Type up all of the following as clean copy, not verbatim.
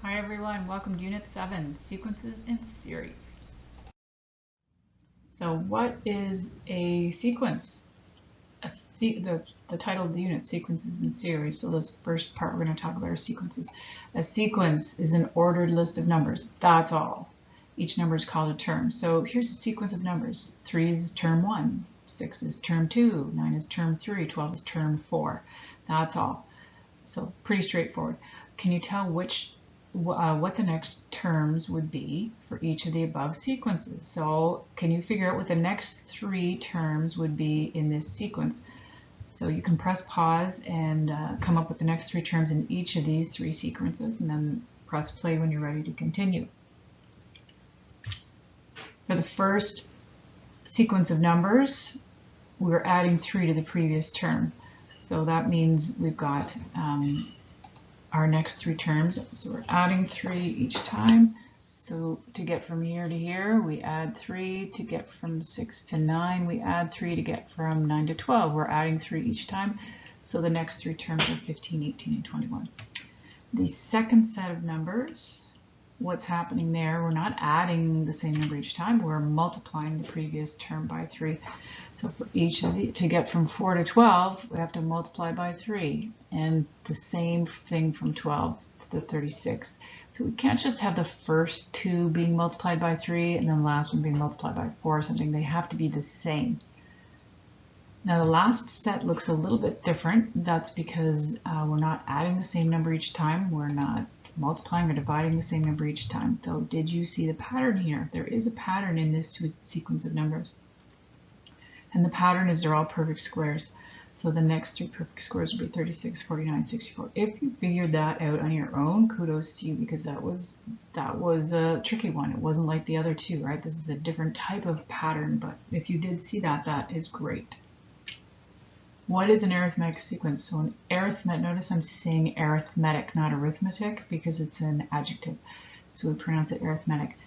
Hi everyone, welcome to Unit 7, Sequences in Series. So what is a sequence? The title of the unit, Sequences in Series, so this first part we're going to talk about are sequences. A sequence is an ordered list of numbers, that's all. Each number is called a term. So here's a sequence of numbers. 3 is term 1, 6 is term 2, 9 is term 3, 12 is term 4. That's all. So pretty straightforward. Can you tell what the next terms would be for each of the above sequences? So can you figure out what the next 3 terms would be in this sequence? So you can press pause and come up with the next 3 terms in each of these 3 sequences, and then press play when you're ready to continue. For the first sequence of numbers, we're adding 3 to the previous term. So that means we've got our next 3 terms. So we're adding 3 each time. So to get from here to here, we add 3. To get from 6 to 9, we add 3. To get from 9 to 12, we're adding 3 each time. So the next 3 terms are 15, 18, and 21. The second set of numbers, what's happening there, we're not adding the same number each time, we're multiplying the previous term by 3. So for each of the, to get from 4 to 12, we have to multiply by 3, and the same thing from 12 to 36. So we can't just have the first 2 being multiplied by 3 and then the last one being multiplied by 4 or something. They have to be the same. Now the last set looks a little bit different. That's because we're not adding the same number each time. We're not multiplying or dividing the same number each time. So did you see the pattern here? There is a pattern in this sequence of numbers. And the pattern is they're all perfect squares. So the next 3 perfect squares would be 36, 49, 64. If you figured that out on your own, kudos to you, because that was a tricky one. It wasn't like the other 2, right? This is a different type of pattern, but if you did see that, that is great. What is an arithmetic sequence? So an arithmetic, notice I'm saying arithmetic, not arithmetic, because it's an adjective. So we pronounce it arithmetic.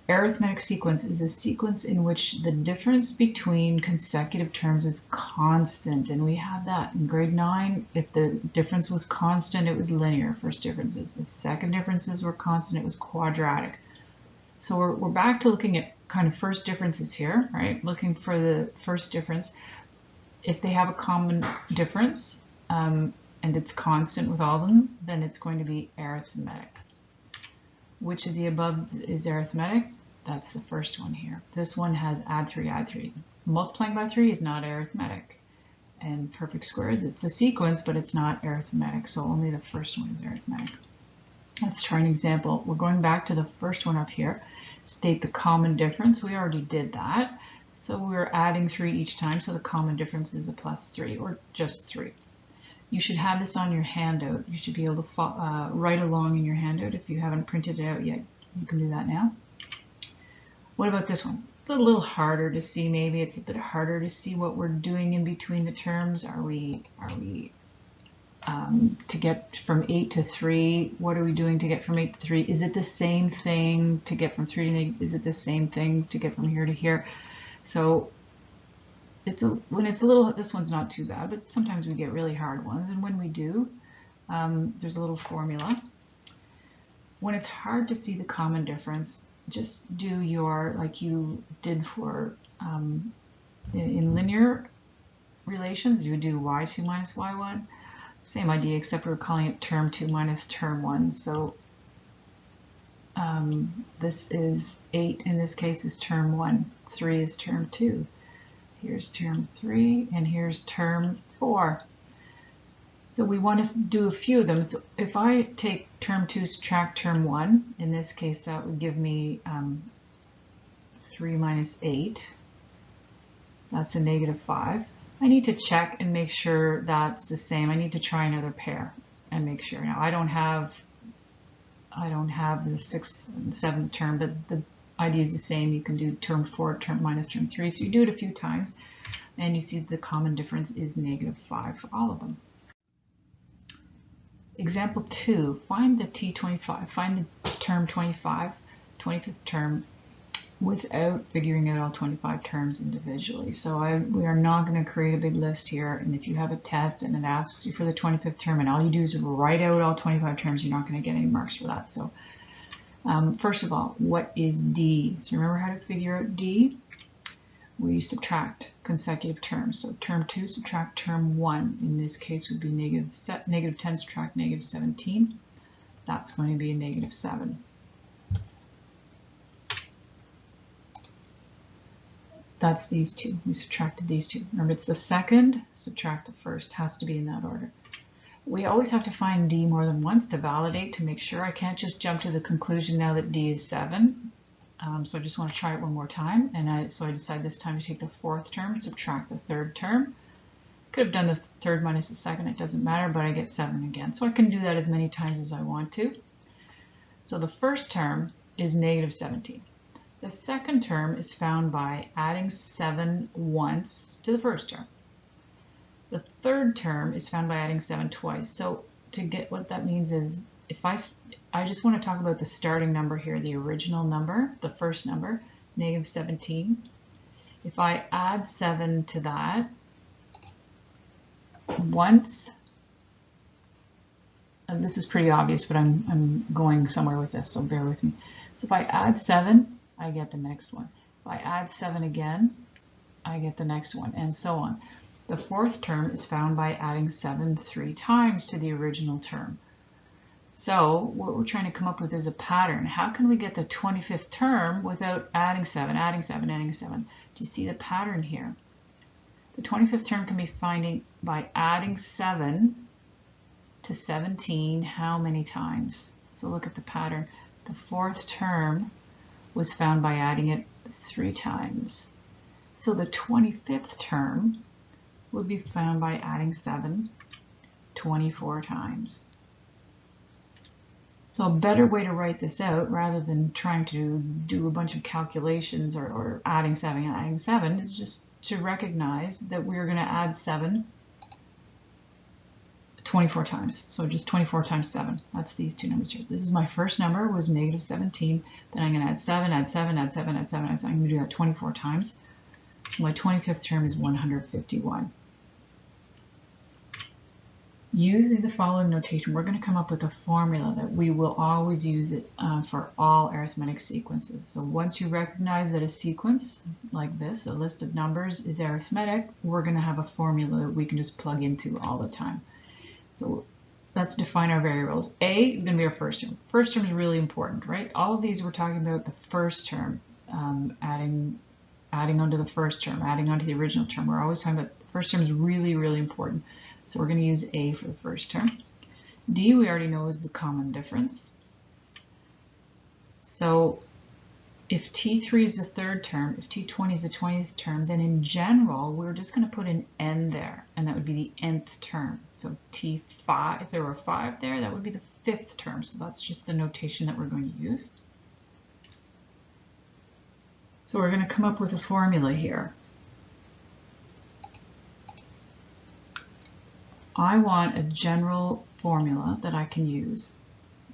Arithmetic sequence is a sequence in which the difference between consecutive terms is constant, and we have that in grade 9. If the difference was constant, it was linear, first differences. If second differences were constant, it was quadratic. So we're back to looking at kind of first differences here, right? Looking for the first difference. If they have a common difference and it's constant with all of them, then it's going to be arithmetic. Which of the above is arithmetic? That's the first one here. This one has add 3, add 3. Multiplying by 3 is not arithmetic. And perfect squares, it's a sequence, but it's not arithmetic. So only the first one is arithmetic. Let's try an example. We're going back to the first one up here. State the common difference. We already did that. So we're adding 3 each time. So the common difference is a plus 3, or just 3. You should have this on your handout. You should be able to write along in your handout. If you haven't printed it out yet, you can do that now. What about this one? It's a little harder to see. Maybe it's a bit harder to see what we're doing in between the terms. Are we to get from 8 to 3? What are we doing to get from 8 to 3? Is it the same thing to get from 3 to 8? Is it the same thing to get from here to here? So when it's a little, this one's not too bad, but sometimes we get really hard ones, and when we do, there's a little formula. When it's hard to see the common difference, just do your, like you did for in linear relations, you would do y2 minus y1. Same idea, except we're calling it term 2 minus term 1. So this is 8 in this case is term 1, 3 is term 2. Here's term 3, and here's term 4. So we want to do a few of them. So if I take term 2, subtract term 1, in this case that would give me 3 minus 8. That's a negative 5. I need to check and make sure that's the same. I need to try another pair and make sure. Now I don't have the 6th and 7th term, but the idea is the same. You can do term 4, term minus term 3. So you do it a few times, and you see the common difference is negative 5 for all of them. Example 2, find the T25. Find the term 25, 25th term without figuring out all 25 terms individually. So we are not going to create a big list here, and if you have a test and it asks you for the 25th term and all you do is write out all 25 terms, you're not going to get any marks for that. So first of all, what is D? So remember how to figure out D? We subtract consecutive terms. So term 2 subtract term 1. In this case would be negative 10 subtract negative 17. That's going to be a negative 7. That's these two. We subtracted these two. Remember, it's the second, subtract the first. Has to be in that order. We always have to find D more than once to validate, to make sure. I can't just jump to the conclusion now that D is 7. So I just want to try it one more time. And so I decide this time to take the fourth term and subtract the third term. Could have done the third minus the second. It doesn't matter, but I get 7 again. So I can do that as many times as I want to. So the first term is negative 17. The second term is found by adding 7 once to the first term. The third term is found by adding 7 twice. So to get what that means is, if I just want to talk about the starting number here, the original number, the first number, negative 17. If I add 7 to that once, and this is pretty obvious, but I'm going somewhere with this, so bear with me. So if I add 7, I get the next one. If I add 7 again, I get the next one, and so on. The fourth term is found by adding 7 3 times to the original term. So what we're trying to come up with is a pattern. How can we get the 25th term without adding 7, adding 7, adding 7? Do you see the pattern here? The 25th term can be found by adding 7 to 17 how many times? So look at the pattern. The fourth term was found by adding it 3 times. So the 25th term would be found by adding 7 24 times. So a better way to write this out, rather than trying to do a bunch of calculations or adding 7, is just to recognize that we're going to add 7 24 times. So just 24 times 7. That's these two numbers here. This is my first number, was negative 17. Then I'm going to add 7, add 7, add 7, add 7, add 7. I'm going to do that 24 times. So my 25th term is 151. Using the following notation, we're going to come up with a formula that we will always use it for all arithmetic sequences. So once you recognize that a sequence like this, a list of numbers, is arithmetic, we're going to have a formula that we can just plug into all the time. So let's define our variables. A is going to be our first term. First term is really important, right? All of these we're talking about the first term, adding onto the first term, adding onto the original term. We're always talking about the first term is really, really important. So we're going to use A for the first term. D we already know is the common difference. So if T3 is the third term, if T20 is the 20th term, then in general, we're just going to put an N there, and that would be the nth term. So T5, if there were 5 there, that would be the 5th term. So that's just the notation that we're going to use. So we're going to come up with a formula here. I want a general formula that I can use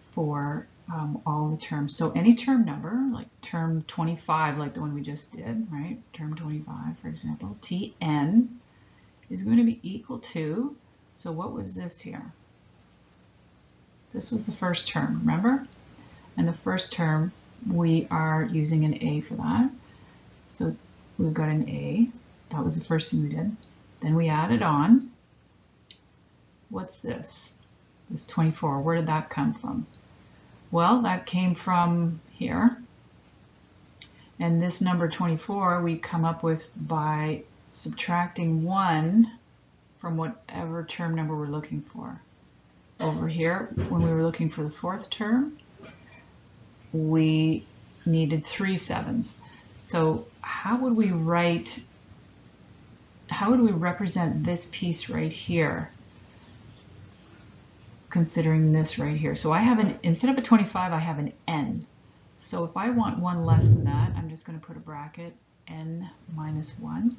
for all the terms. So any term number, like term 25, like the one we just did, right? Term 25, for example, Tn is going to be equal to, so what was this here? This was the first term, remember? And the first term, we are using an A for that. So we've got an A. That was the first thing we did. Then we added on. What's this? This 24, where did that come from? Well, that came from here. And this number 24 we come up with by subtracting 1 from whatever term number we're looking for. Over here, when we were looking for the fourth term, we needed 3 7s. So how would we represent this piece right here? Considering this right here. So I have instead of a 25, I have an N. So if I want 1 less than that, I'm just going to put a bracket, N minus 1.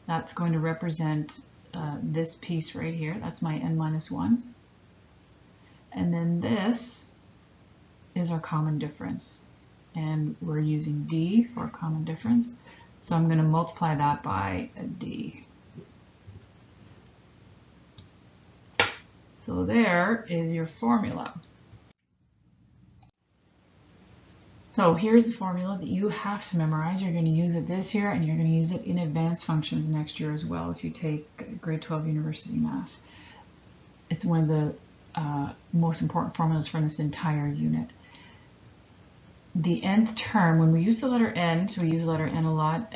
That's going to represent this piece right here. That's my N minus 1. And then this is our common difference. and we're using D for a common difference. So I'm going to multiply that by a D. So there is your formula. So here's the formula that you have to memorize. You're going to use it this year, and you're going to use it in advanced functions next year as well if you take grade 12 university math. It's one of the most important formulas from this entire unit. The nth term, when we use the letter n, so we use the letter n a lot,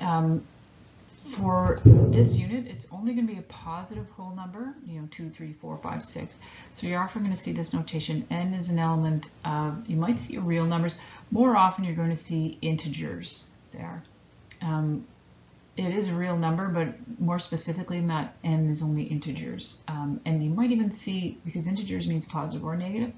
for this unit, it's only going to be a positive whole number, 2, 3, 4, 5, 6. So you're often going to see this notation. N is an element of, you might see real numbers. More often you're going to see integers there. It is a real number, but more specifically than that, n is only integers. And you might even see, because integers means positive or negative,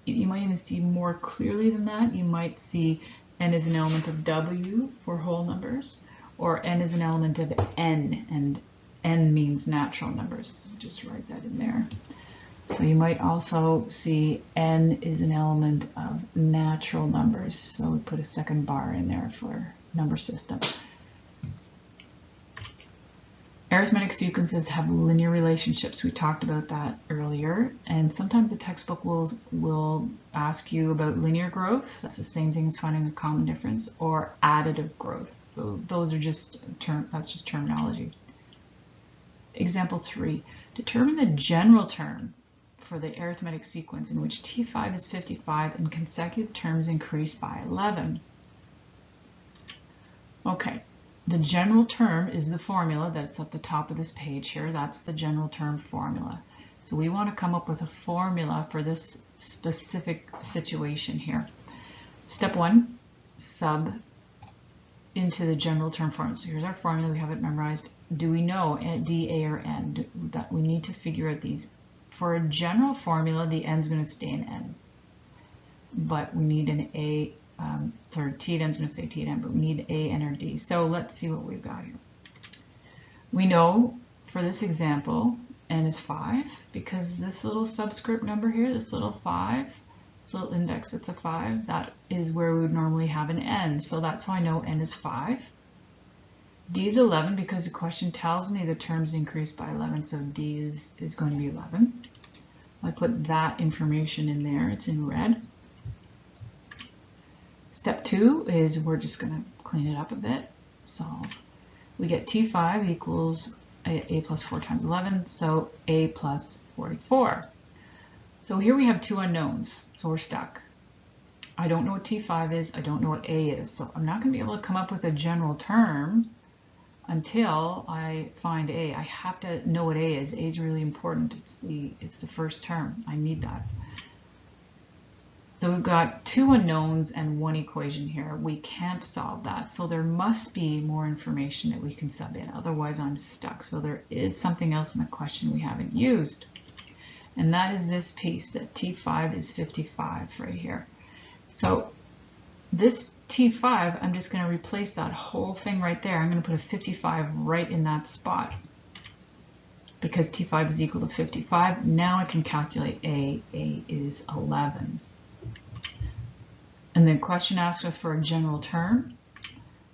you might even see more clearly than that. You might see n is an element of w for whole numbers, or n is an element of n, and n means natural numbers. Just write that in there. So you might also see n is an element of natural numbers. So we put a second bar in there for number system. Arithmetic sequences have linear relationships. We talked about that earlier. And sometimes the textbook will ask you about linear growth. That's the same thing as finding a common difference, or additive growth. So those are just that's just terminology. Example 3. Determine the general term for the arithmetic sequence in which T5 is 55 and consecutive terms increase by 11. Okay. The general term is the formula that's at the top of this page here. That's the general term formula. So we want to come up with a formula for this specific situation here. Step 1, sub into the general term formula. So here's our formula. We have it memorized. Do we know D, A, or N? That we need to figure out these. For a general formula, the N is going to stay in N. But we need an A. Sorry, T at N is going to say T at N, but we need A, N, or D. So let's see what we've got here. We know for this example, N is 5, because this little subscript number here, this little 5, this little index that's a 5, that is where we would normally have an N. So that's how I know N is 5. D is 11, because the question tells me the terms increase by 11, so D is going to be 11. I put that information in there, it's in red. Step 2 is we're just going to clean it up a bit. Solve. We get T5 equals A plus 4 times 11, so A plus 44. So here we have two unknowns, so we're stuck. I don't know what T5 is, I don't know what A is, so I'm not going to be able to come up with a general term until I find A. I have to know what A is. A is really important. It's the first term. I need that. So we've got two unknowns and one equation here. We can't solve that. So there must be more information that we can sub in. Otherwise, I'm stuck. So there is something else in the question we haven't used. And that is this piece, that T5 is 55 right here. So this T5, I'm just going to replace that whole thing right there. I'm going to put a 55 right in that spot. Because T5 is equal to 55, now I can calculate A. A is 11. And the question asks us for a general term.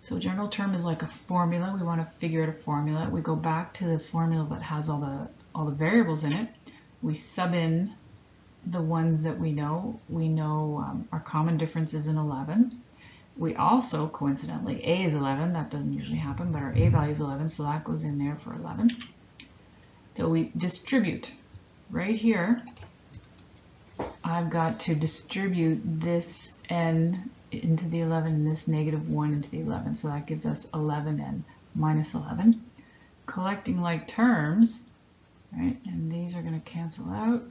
So general term is like a formula. We want to figure out a formula. We go back to the formula that has all the variables in it. We sub in the ones that we know. We know our common difference is in 11. We also, coincidentally, A is 11. That doesn't usually happen, but our A value is 11, so that goes in there for 11. So we distribute right here. I've got to distribute this n into the 11 and this negative 1 into the 11. So that gives us 11n minus 11. Collecting like terms, right? And these are going to cancel out.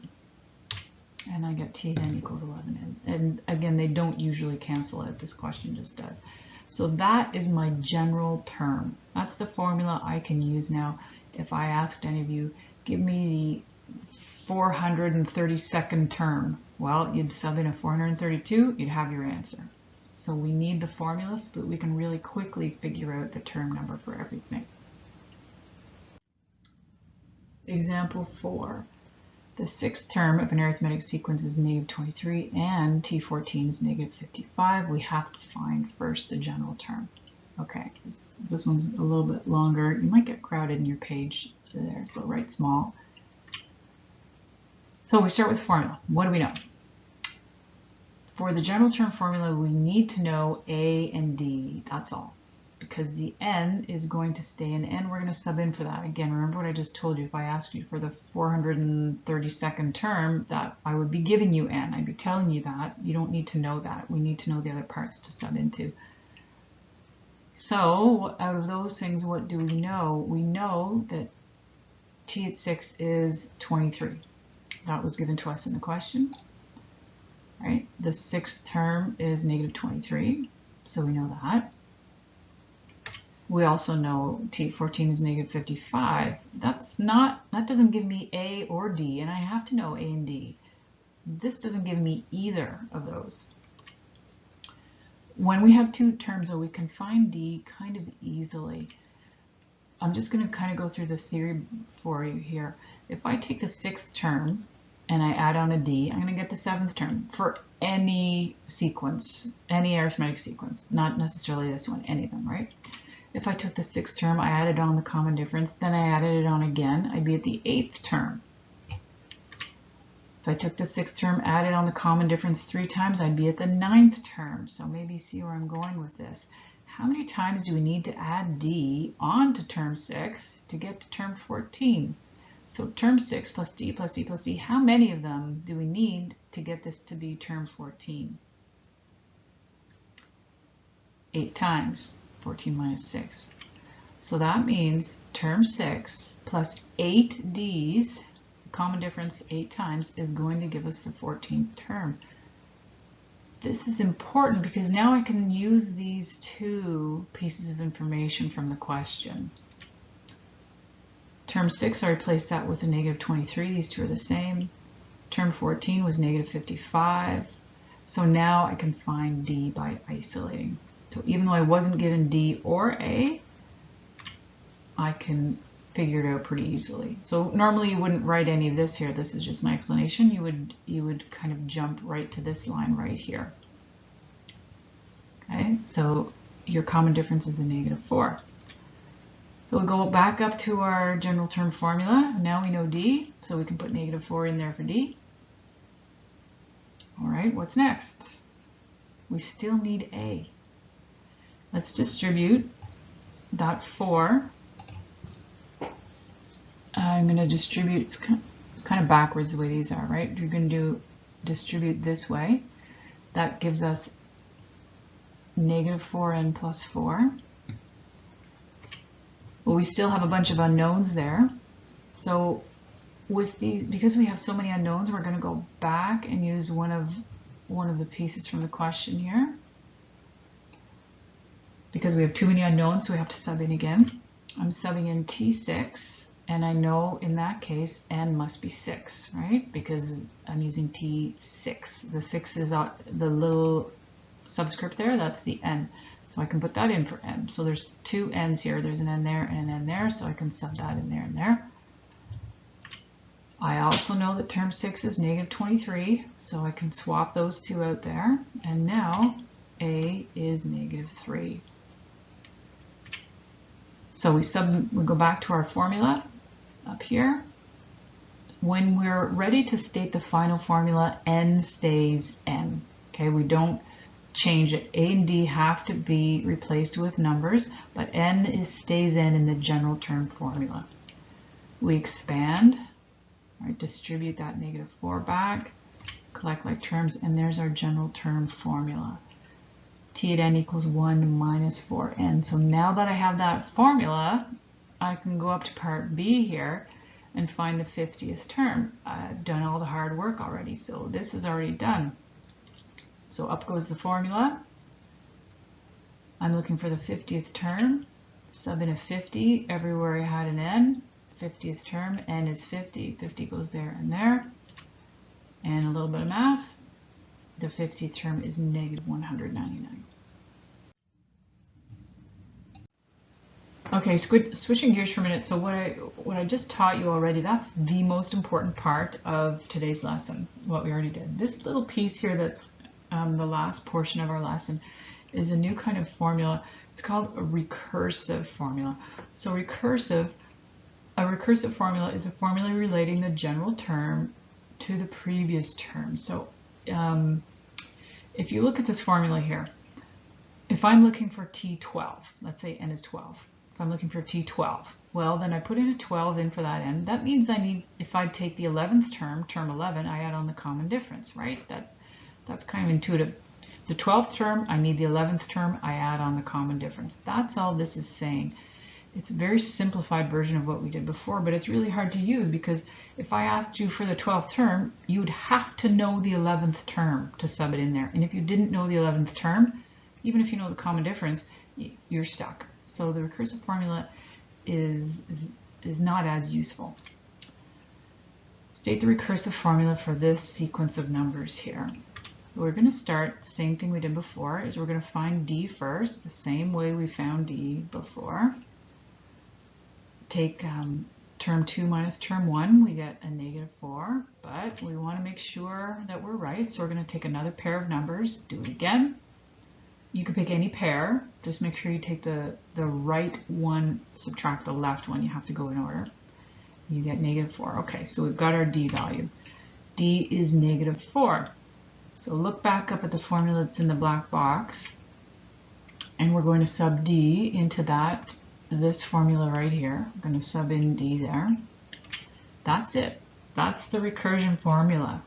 And I get t(n) equals 11n. And again, they don't usually cancel out. This question just does. So that is my general term. That's the formula I can use now. If I asked any of you, give me the 432nd term. Well, you'd sub in a 432, you'd have your answer. So we need the formula so that we can really quickly figure out the term number for everything. Example 4. The sixth term of an arithmetic sequence is negative 23 and T14 is negative 55. We have to find first the general term. Okay, this one's a little bit longer. You might get crowded in your page there, so write small. So we start with formula. What do we know? For the general term formula, we need to know A and D, that's all. Because the N is going to stay in N, we're going to sub in for that. Again, remember what I just told you. If I asked you for the 432nd term, that I would be giving you N. I'd be telling you that. You don't need to know that. We need to know the other parts to sub into. So out of those things, what do we know? We know that T at 6 is 23. That was given to us in the question. Right? The sixth term is negative 23, so we know that. We also know T14 is negative 55. That doesn't give me A or D, and I have to know A and D. This doesn't give me either of those. When we have two terms, though, we can find D kind of easily. I'm just going to kind of go through the theory for you here. If I take the sixth term and I add on a D, I'm going to get the seventh term for any sequence, any arithmetic sequence, not necessarily this one, any of them, right? If I took the sixth term, I added on the common difference, then I added it on again, I'd be at the eighth term. If I took the sixth term, added on the common difference 3 times, I'd be at the ninth term. So maybe you see where I'm going with this. How many times do we need to add D onto term 6 to get to term 14? So term 6 plus D plus D plus D, how many of them do we need to get this to be term 14? 8 times, 14 minus 6. So that means term 6 plus 8 D's, common difference 8 times, is going to give us the 14th term. This is important because now I can use these two pieces of information from the question. Term 6, I replaced that with a negative 23. These two are the same. Term 14 was negative 55. So now I can find D by isolating. So even though I wasn't given D or A, I can figure it out pretty easily. So normally you wouldn't write any of this here. This is just my explanation. You would kind of jump right to this line right here. Okay, so your common difference is a negative 4. So we'll go back up to our general term formula. Now we know D, so we can put negative 4 in there for D. All right, what's next? We still need A. Let's distribute that 4. I'm going to distribute, it's kind of backwards the way these are, right? You're going to distribute this way. That gives us negative 4n plus 4. Well, we still have a bunch of unknowns there. So with these, because we have so many unknowns, we're going to go back and use one of the pieces from the question here. Because we have too many unknowns, so we have to sub in again. I'm subbing in T6, and I know in that case n must be 6, right? Because I'm using T6. The 6 is the little subscript there, that's the n. So I can put that in for n. So there's 2 n's here. There's an n there and an n there, so I can sub that in there and there. I also know that term 6 is negative 23, so I can swap those two out there. And now A is negative 3. So we go back to our formula up here. When we're ready to state the final formula, n stays n. Okay, we don't change it. A and D have to be replaced with numbers, but n stays n in the general term formula. We expand, right, distribute that negative 4 back, collect like terms, and there's our general term formula. T at n equals 1 minus 4n. So now that I have that formula, I can go up to part B here and find the 50th term. I've done all the hard work already, so this is already done. So up goes the formula. I'm looking for the 50th term. Sub in a 50 everywhere I had an n. 50th term, n is 50. 50 goes there and there. And a little bit of math. The 50th term is negative 199. Okay. Okay, switching gears for a minute. So what I just taught you already, that's the most important part of today's lesson, what we already did. This little piece here that's the last portion of our lesson is a new kind of formula. It's called a recursive formula. So a recursive formula is a formula relating the general term to the previous term. So if you look at this formula here, if I'm looking for T12, let's say n is 12. If I'm looking for T12, well, then I put in a 12 in for that n. That means I need, if I take the 11th term, term 11, I add on the common difference, right? That's kind of intuitive. The 12th term, I need the 11th term, I add on the common difference. That's all this is saying. It's a very simplified version of what we did before, but it's really hard to use because if I asked you for the 12th term, you'd have to know the 11th term to sub it in there. And if you didn't know the 11th term, even if you know the common difference, you're stuck. So the recursive formula is not as useful. State the recursive formula for this sequence of numbers here. We're going to start, same thing we did before, is we're going to find D first, the same way we found D before. Take term 2 minus term 1, we get a -4, but we want to make sure that we're right, so we're going to take another pair of numbers, do it again. You can pick any pair, just make sure you take the right one, subtract the left one, you have to go in order. You get -4. Okay, so we've got our D value. D is -4. So look back up at the formula that's in the black box, and we're going to sub D into this formula right here. I'm going to sub in D there. That's it. That's the recursion formula.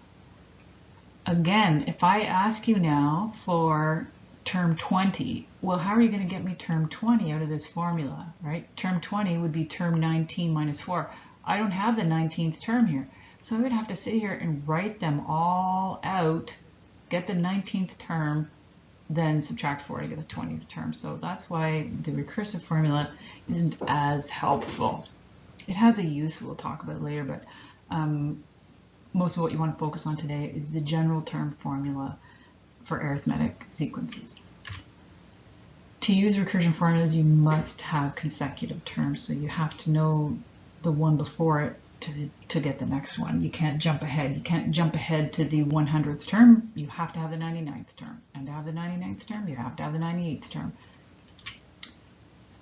Again, if I ask you now for term 20, well, how are you going to get me term 20 out of this formula, right? Term 20 would be term 19 minus 4. I don't have the 19th term here, so I would have to sit here and write them all out, get the 19th term, then subtract 4 to get the 20th term. So that's why the recursive formula isn't as helpful. It has a use we'll talk about later, but most of what you want to focus on today is the general term formula for arithmetic sequences. To use recursion formulas, you must have consecutive terms, so you have to know the one before it to get the next one. You can't jump ahead. You can't jump ahead to the 100th term. You have to have the 99th term. And to have the 99th term, you have to have the 98th term.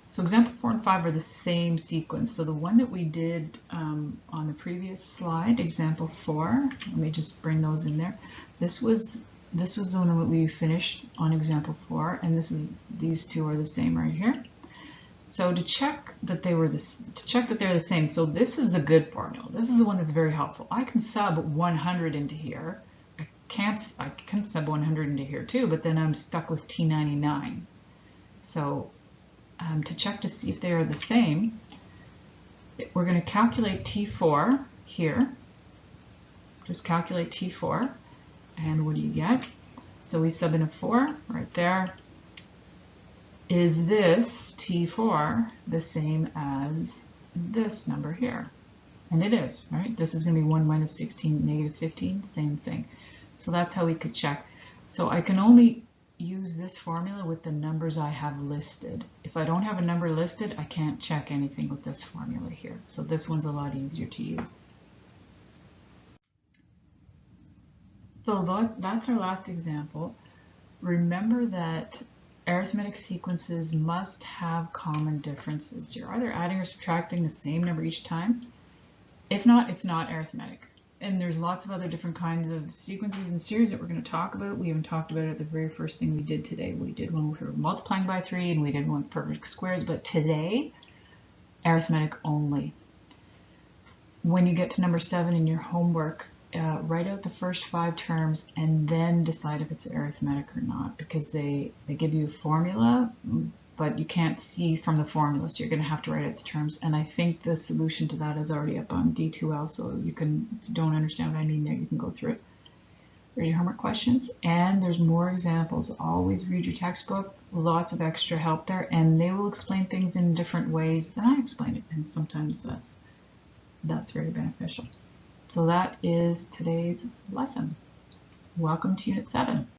So example 4 and 5 are the same sequence. So the one that we did on the previous slide, example 4, let me just bring those in there. This was the one that we finished on example 4, and these two are the same right here. So to check that they're the same, so this is the good formula. This is the one that's very helpful. I can sub 100 into here. I can sub 100 into here too, but then I'm stuck with T99. So to check to see if they are the same, we're going to calculate T4 here. Just calculate T4. And what do you get? So we sub in a 4 right there. Is this T4 the same as this number here? And it is, right? This is going to be 1 minus 16, negative 15, same thing. So that's how we could check. So I can only use this formula with the numbers I have listed. If I don't have a number listed, I can't check anything with this formula here. So this one's a lot easier to use. So that's our last example. Remember that arithmetic sequences must have common differences. You're either adding or subtracting the same number each time. If not, it's not arithmetic. And there's lots of other different kinds of sequences and series that we're going to talk about. We even talked about it the very first thing we did today. We did one where we were multiplying by 3, and we did one with perfect squares. But today, arithmetic only. When you get to number 7 in your homework, write out the first 5 terms and then decide if it's arithmetic or not, because they give you a formula, but you can't see from the formula, so you're going to have to write out the terms. And I think the solution to that is already up on D2L, so you can, if you don't understand what I mean there, you can go through it. Read your homework questions, and there's more examples. Always read your textbook, lots of extra help there, and they will explain things in different ways than I explained it, and sometimes that's very beneficial. So that is today's lesson. Welcome to Unit 7.